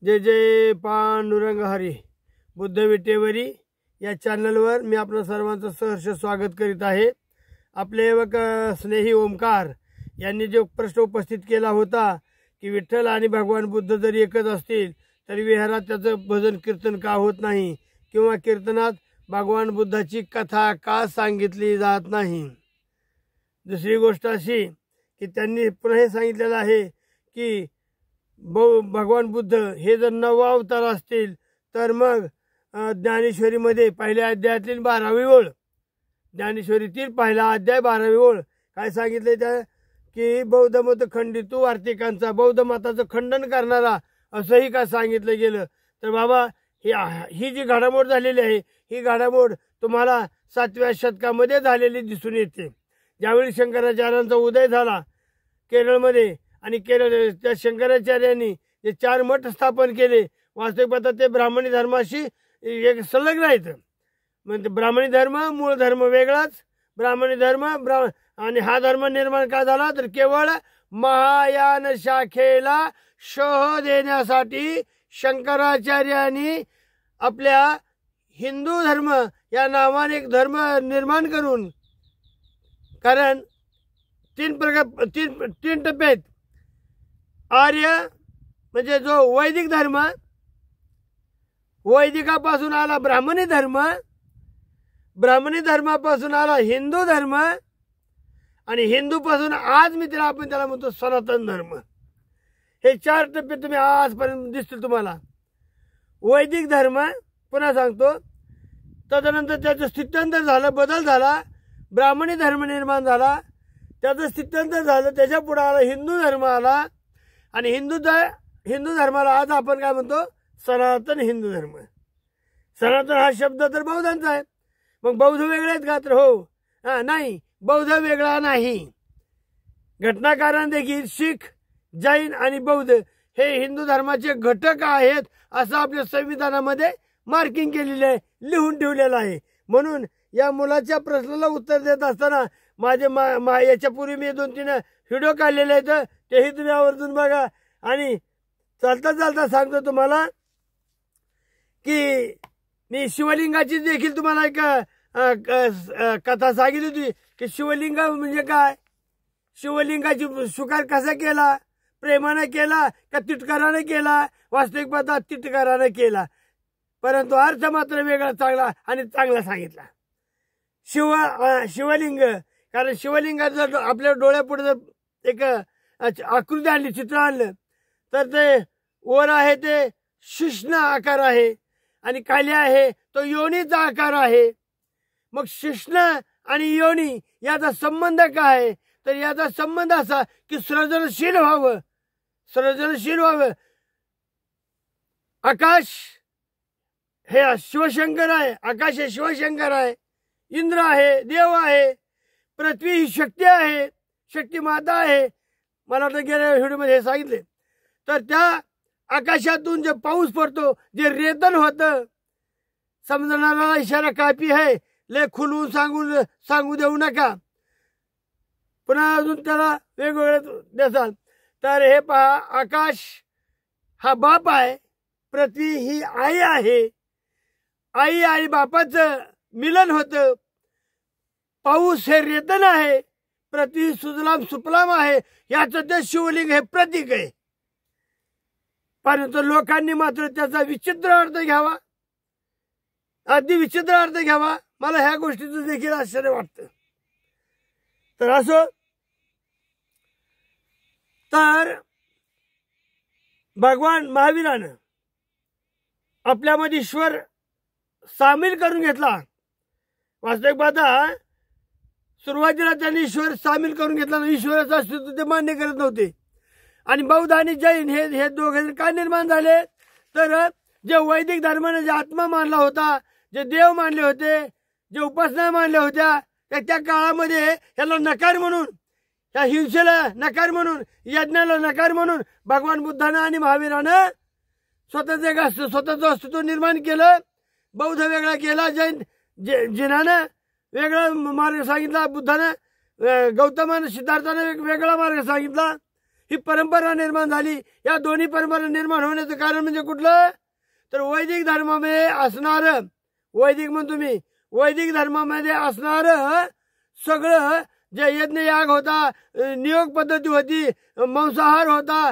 जय जय पांडुरंग हरी. बुद्ध विटेवरी या चॅनलवर मी आपल्या सर्वांचं सहर्ष स्वागत करीत आहे. आपले एक स्नेही ओमकार यांनी जो प्रश्न उपस्थित केला होता की विठ्ठल आणि भगवान बुद्ध जर एकच असतील तरी विहारात त्याचं भजन कीर्तन का होत नाही किंवा कीर्तनात भगवान बुद्धाची कथा का सांगितली जात नाही. दुसरी गोष्ट अशी की त्यांनी पुन्हा हे सांगितलेलं आहे की भगवान बुद्ध हे जर 9वा अवतार असतील तर मग ज्ञानेश्वरीमध्ये पहिल्या अध्यायातील 12वी ओळ, ज्ञानेश्वरीतील पहिला अध्याय 12वी ओळ काय सांगितले त्या की बौद्ध मत खंडितू वार्तिकांचा, बौद्ध मताचं खंडन करणारा असंही का सांगितलं गेलं. तर बाबा ही जी घडामोड झालेली आहे ही घडामोड तुम्हाला 7व्या शतकामध्ये झालेली दिसून येते. ज्यावेळी शंकराचार्यांचा उदय झाला केरळमध्ये आणि केरळ त्या शंकराचार्यांनी जे 4 मठ स्थापन केले, वास्तविक पाहता ते ब्राह्मणी धर्माशी एक संलग्न आहेत. म्हणजे ब्राह्मणी धर्म मूळ धर्म वेगळाच, ब्राह्मणी धर्म आणि हा धर्म निर्माण का झाला तर केवळ महायान शाखेला शोध देण्यासाठी शंकराचार्यांनी आपल्या हिंदू धर्म या नावाने एक धर्म निर्माण करून, कारण 3 टप्पे आहेत. आर्य म्हणजे जो वैदिक धर्म, वैदिकापासून आला ब्राह्मणी धर्म, ब्राह्मणी धर्मापासून आला हिंदू धर्म आणि हिंदूपासून आज आपण त्याला म्हणतो सनातन धर्म. हे 4 टप्पे तुम्ही आजपर्यंत दिसतील तुम्हाला. वैदिक धर्म पुन्हा सांगतो, तदनंतर त्याचं स्थित्यंतर झालं, बदल झाला, ब्राह्मणी धर्म निर्माण झाला, त्याचं स्थित्यंतर झालं, त्याच्या पुढे आला हिंदू धर्म आला आणि हिंदू धर्माला आज आपण काय म्हणतो सनातन हिंदू धर्म. सनातन हा शब्द तर बौद्धांचा आहे. मग बौद्ध वेगळे आहेत का तर हो नाही, बौद्ध वेगळा नाही. घटनाकारांनी देखील शीख, जैन आणि बौद्ध हे हिंदू धर्माचे घटक आहेत असं आपल्या संविधानामध्ये मार्किंग केलेलं आहे, लिहून ठेवलेलं आहे. म्हणून या मुलाच्या प्रश्नाला उत्तर देत असताना माझे याच्यापूर्वी मी 2-3 व्हिडिओ काढलेले आहेत, तेही तुम्ही आवर्जून बघा. आणि चालता चालता सांगतो तुम्हाला की मी शिवलिंगाची देखील तुम्हाला एक कथा सांगितली होती की शिवलिंग म्हणजे काय, शिवलिंगाची स्वीकार कसा केला, प्रेमाने केला का तिटकाराने केला. वास्तविक पाहता तिटकाराने केला, परंतु अर्थ मात्र वेगळा चांगला सांगितला. शिवलिंग, कारण शिवलिंगात जर आपल्या डोळ्यापुढे जर एक आकृती आणली, चित्र आणलं तर ते वर आहे ते शिश्न आकार आहे आणि खाली आहे तो योनीचा आकार आहे. मग शिश्न आणि योनी याचा संबंध काय आहे तर याचा संबंध असा की सृजनशील व्हावं, सृजनशील व्हावं. आकाश हे शिवशंकर आहे, आकाश हे शिवशंकर आहे, इंद्र आहे, देव आहे, पृथ्वी ही शक्ती आहे, शक्ती माता आहे. मला वाटतं गेल्या व्हिडिओमध्ये हे सांगितले. तर त्या आकाशातून जे पाऊस पडतो, जे रेतन होतं, समजणारा इशारा कापी आहे, लय खुलवून सांगू देऊ नका. पुन्हा अजून त्याला वेगवेगळे देसाल. तर हे पहा, आकाश हा बाप आहे, पृथ्वी ही आई आहे, आई आणि बापाचं मिलन होतं. पाऊस हे रेतन आहे, पृथ्वी सुजलाम सुफलाम आहे, याचं ते शिवलिंग हे प्रतीक आहे. परंतु लोकांनी मात्र त्याचा विचित्र अर्थ घ्यावा, अगदी विचित्र अर्थ घ्यावा. मला ह्या गोष्टीचं देखील आश्चर्य वाटतं. तर असो, तर भगवान महावीरानं आपल्यामध्ये ईश्वर सामील करून घेतला. वास्तविक पाहता सुरुवातीला त्यांनी ईश्वर सामील करून घेतला, ईश्वराचं अस्तित्व ते मान्य करत नव्हते. आणि बौद्ध आणि जैन हे दोघे काय निर्माण झाले तर जे वैदिक धर्माने जे आत्मा मानला होता, जे देव मानले होते, जे उपासना मानल्या होत्या, त्या काळामध्ये ह्याला नकार म्हणून, ह्या हिंसेला नकार म्हणून, यज्ञाला नकार म्हणून भगवान बुद्धानं आणि महावीरानं स्वतःचं अस्तित्व निर्माण केलं. बौद्ध वेगळा केला, जैनानं वेगळा मार्ग सांगितला, बुद्धानं, गौतमानं, सिद्धार्थानं वेगळा मार्ग सांगितला. ही परंपरा निर्माण झाली. या दोन्ही परंपरा निर्माण होण्याचं कारण म्हणजे कुठलं, तर वैदिक धर्मामध्ये असणारं, वैदिक म्हणतो मी, वैदिक धर्मामध्ये असणारं सगळं जे यज्ञ याग होता, नियोग पद्धती होती, मांसाहार होता,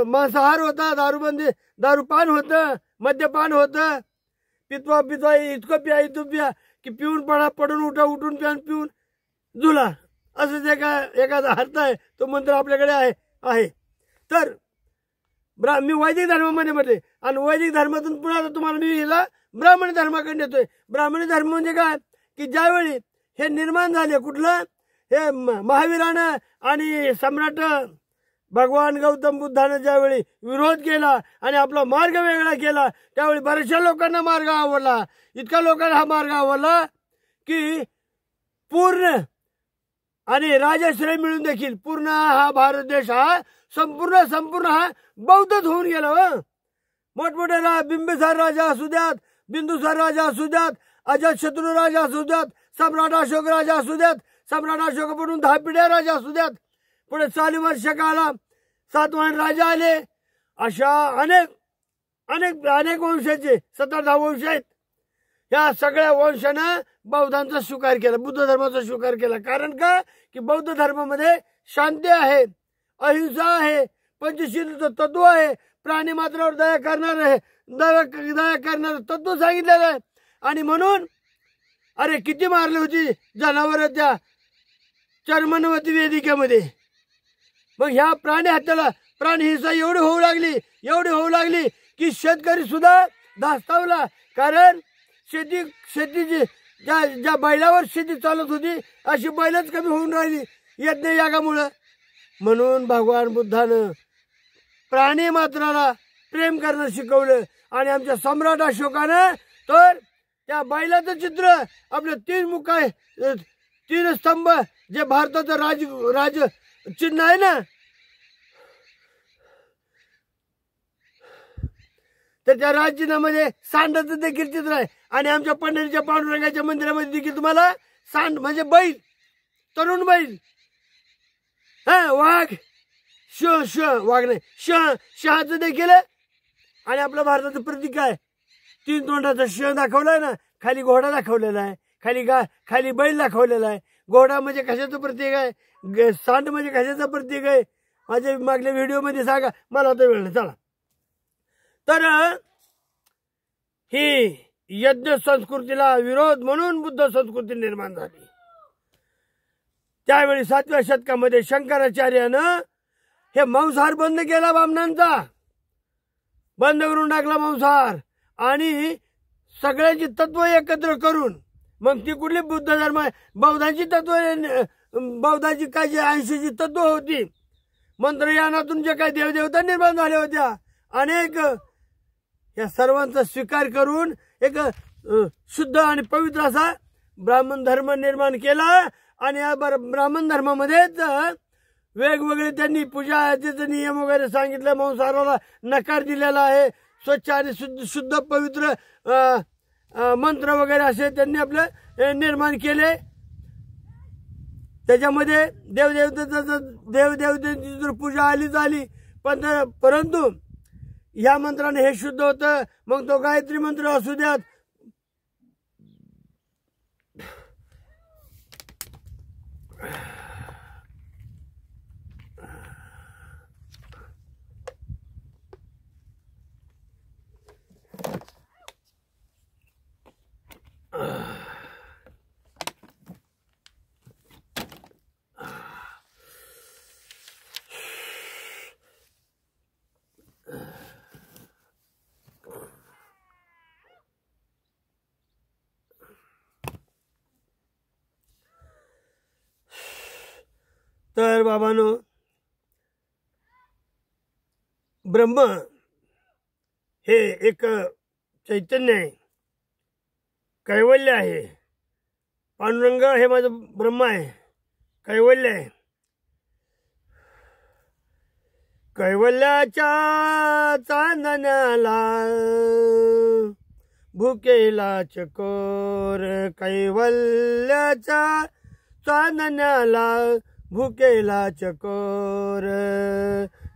मांसाहार होता, दारूबंदी, दारूपान होतं, मद्यपान होतं, पितवा इतकं प्या इतकं प्या की पिऊन पडून उठून पिऊन झुला, असं एखादा अर्थ आहे. तो मंत्र आपल्याकडे आहे. तर मी वैदिक धर्मामध्ये म्हटले आणि वैदिक धर्मातून पुन्हा तुम्हाला मी हिला ब्राह्मणी धर्माकडे नेतोय. ब्राह्मणी धर्म म्हणजे काय की ज्यावेळी हे निर्माण झाले, कुठलं, हे महावीरानं आणि सम्राट भगवान गौतम बुद्धानं ज्यावेळी विरोध केला आणि आपला मार्ग वेगळा केला, त्यावेळी बऱ्याचशा लोकांना मार्ग आवडला. इतका लोकांना हा मार्ग आवडला की पूर्ण आणि राजाश्रय मिळून देखील पूर्ण हा भारत देश हा संपूर्ण हा बौद्धच होऊन गेला. मोठमोठे बिंबिसार राजा असू द्यात, बिंदुसार राजा असू द्यात, अजातशत्रू राजा असू द्यात, सम्राट अशोक राजा असू द्यात, सम्राट अशोकाकडून 10 पिढ्या राजा असू द्यात, पुढे 40 वर्ष काला 7 राजा आले. अशा अनेक वंशाचे 17-10 वंश आहेत. या सगळ्या वंशानं बौद्धांचा स्वीकार केला, बुद्ध धर्माचा स्वीकार केला. कारण का की बौद्ध धर्मामध्ये शांती आहे, अहिंसा आहे, पंचशील तत्व आहे, प्राणी मात्रावर दया करणार आहे, दया करणार तत्व सांगितलेलं आहे. आणि म्हणून अरे किती मारली होती जनावर त्या चर्मनवती वेदिकेमध्ये. मग ह्या प्राणी हत्याला, प्राणी हिंसा एवढी होऊ लागली की शेतकरी सुद्धा धास्तावला. कारण शेतीची ज्या बैलावर शेती चालत होती अशी बैलच कमी होऊन राहिली यज्ञ यागामुळं. म्हणून भगवान बुद्धानं प्राणी मात्राला प्रेम करणं शिकवलं. आणि आमच्या सम्राट अशोकानं तर त्या बैलाचं चित्र आपलं 3 मुख आहे, 3 स्तंभ, जे भारताचं राज चिन्ह आहे ना, तर त्या राजचिन्हामध्ये सांडाचं देखील चित्र आहे. आणि आमच्या पंढरीच्या पांडुरंगाच्या मंदिरामध्ये देखील तुम्हाला सांड म्हणजे बैल, तरुण बैल, वाघ, वाघ नाही, शहाचं देखील. आणि आपल्या भारताचं प्रतीक आहे, 3 तोंडाचा श दाखवलाय ना, खाली घोडा दाखवलेला आहे, खाली बैल दाखवलेला आहे. घोडा म्हणजे कशाचं प्रतीक आहे, सांड म्हणजे कशाचं प्रतीक आहे, माझ्या मागल्या व्हिडिओमध्ये सांगा, मला आता वेळ नाही. चला, तर ही यज्ञ संस्कृतीला विरोध म्हणून बुद्ध संस्कृती निर्माण झाली. त्यावेळी 7व्या शतकामध्ये शंकराचार्यानं हे मांसाहार बंद केला, ब्राह्मणांचा बंद करून टाकला मांसाहार. आणि सगळ्यांची तत्व एकत्र करून मग ती कुठली बुद्ध धर्म, बौद्धांची तत्व, बौद्धाची काय जे 80ची तत्व होती, मंत्रयानातून जे काही देवदेवता निर्माण झाल्या होत्या अनेक, या सर्वांचा स्वीकार करून एक शुद्ध आणि पवित्र असा ब्राह्मण धर्म निर्माण केला. आणि या ब्राह्मण धर्मामध्येच वेगवेगळे त्यांनी पूजाचे नियम वगैरे सांगितले, मांसाहाराला नकार दिलेला आहे, स्वच्छ आणि शुद्ध पवित्र मंत्र वगैरे असे त्यांनी आपले निर्माण केले. त्याच्यामध्ये देवदेवतेची जर पूजा आली परंतु या मंत्राने हे शुद्ध होतं. मग तो गायत्री मंत्र असू द्यात, तर बाबांनो, ब्रह्म हे एक चैतन्य आहे, कैवल्य आहे. पांडुरंग हे माझं ब्रह्म आहे, कैवल्य आहे. कैवल्याच्या चांदण्याला भुकेला चकोर, कैवल्याच्या चांदण्याला भुकेला चकोर,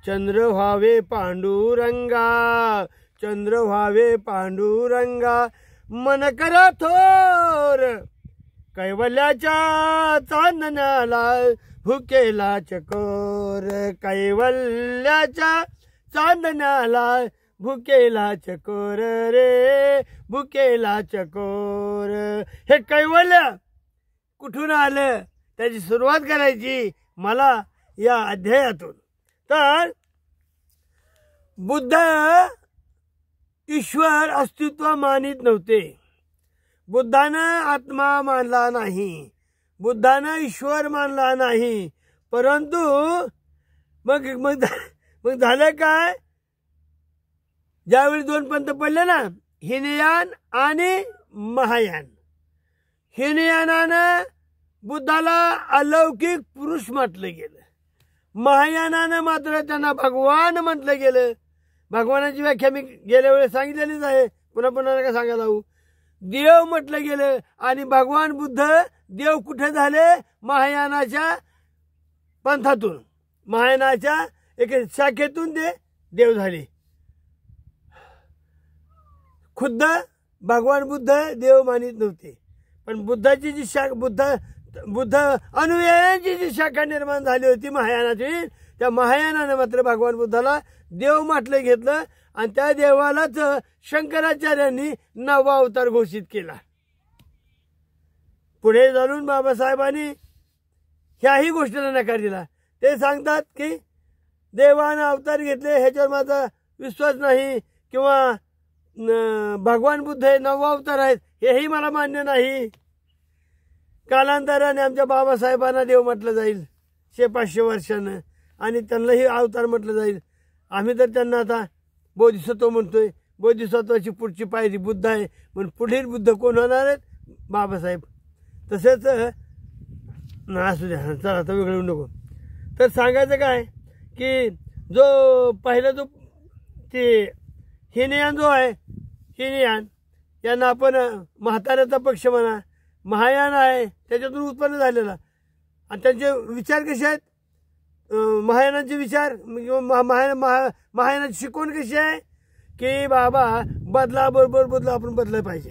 चंद्र व्हावे पांडुरंगा, चंद्र व्हावे पांडुरंगा, मन करा थोर, कैवल्याच्या चांदण्याला भुकेला चकोर, कैवल्याच्या चांदण्याला भुकेला चकोर रे, भुकेला चकोर. हे कैवल्य कुठून आलं त्याची सुरुवात करायची मला या अध्यायातून. तर बुद्ध ईश्वर अस्तित्व मानित नव्हते. बुद्धानं आत्मा मानला नाही, बुद्धानं ईश्वर मानला नाही. परंतु मग मग मग झालं काय, ज्यावेळी दोन पंथ पडले ना, हीनयान आणि महायान. हीनयानानं बुद्धाला अलौकिक पुरुष म्हटलं गेलं, महायानानं मात्र त्यांना भगवान म्हटलं गेलं. भगवानाची व्याख्या मी गेल्या वेळेस सांगितलेलीच आहे, पुन्हा पुन्हा नका सांगायला जाऊ. देव म्हटलं गेलं आणि भगवान बुद्ध देव कुठे झाले, महायानाच्या पंथातून, महायानाच्या एक शाखेतून ते देव झाले. खुद्द भगवान बुद्ध देव मानित नव्हते, पण बुद्धाची जी बुद्ध अनुयायांची जी शाखा निर्माण झाली होती महायानाची, त्या महायानाने मात्र भगवान बुद्धाला देव म्हटलं घेतलं आणि त्या देवालाच शंकराचार्यांनी नववा अवतार घोषित केला. पुढे जाऊन बाबासाहेबांनी ह्याही गोष्टीला नकार दिला. ते सांगतात की देवानं अवतार घेतले ह्याच्यावर माझा विश्वास नाही, किंवा भगवान बुद्ध हे नववा अवतार आहेत हेही मला मान्य नाही. कालांतराने आमच्या बाबासाहेबांना देव म्हटलं जाईल 500 वर्षानं, आणि त्यांनाही अवतार म्हटलं जाईल. आम्ही तर त्यांना आता बोधिसत्व म्हणतोय. बोधिसत्वाची पुढची पायरी बुद्ध आहे, म्हणून पुढील बुद्ध कोण होणार आहेत, बाबासाहेब. तसेच असू द्या, चला आता वेगळं नको. तर सांगायचं काय की जो पहिला जो ते हीनयान जो आहे, हीनयान यांना आपण म्हाताऱ्याचा पक्ष म्हणा, महायान आहे त्याच्यातून उत्पन्न झालेला. आणि त्यांचे विचार कसे आहेत, महायानाचे विचार किंवा महायानाची शिकवण कशी आहे की बाबा बदला बरोबर बदला, आपण बदलायला पाहिजे.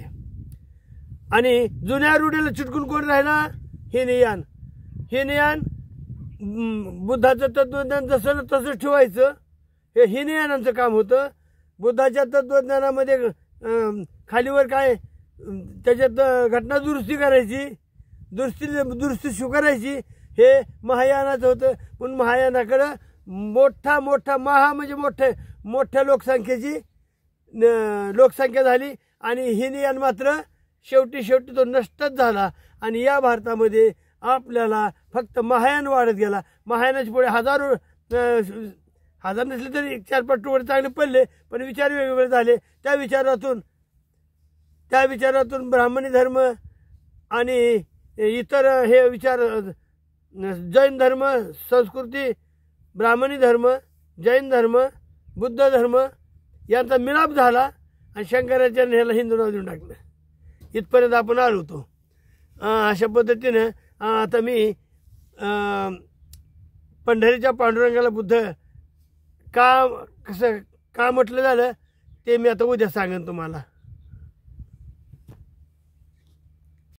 आणि जुन्या रूढीला चिटकून कोण राहिला, हीनयान. हीनयान बुद्धाचं तत्वज्ञान जसं तसंच ठेवायचं, हे हीनयानांचं काम होतं. बुद्धाच्या तत्वज्ञानामध्ये खालीवर काय त्याच्यात घटना दुरुस्ती करायची, दुरुस्ती स्वीकारायची, हे महायानाचं होतं. पण महायानाकडं मोठा म्हणजे मोठ्या लोकसंख्येची लोकसंख्या झाली आणि हीनयान मात्र शेवटी तो नष्टच झाला. आणि या भारतामध्ये आपल्याला फक्त महायान वाढत गेला. महायानाच्या पुढे हजार नसले तरी 4-5 तुकडे चांगले पडले, पण विचार वेगवेगळे झाले. त्या विचारातून ब्राह्मणी धर्म आणि इतर हे विचार, जैन धर्म संस्कृती, ब्राह्मणी धर्म, जैन धर्म, बुद्ध धर्म यांचा मिलाप झाला आणि शंकराचार्य ह्याला हिंदू नाव देऊन टाकलं. इथपर्यंत आपण आलो होतो. अशा पद्धतीनं आता मी पंढरीच्या पांडुरंगाला बुद्ध का म्हटलं झालं ते मी आता उद्या सांगेन तुम्हाला.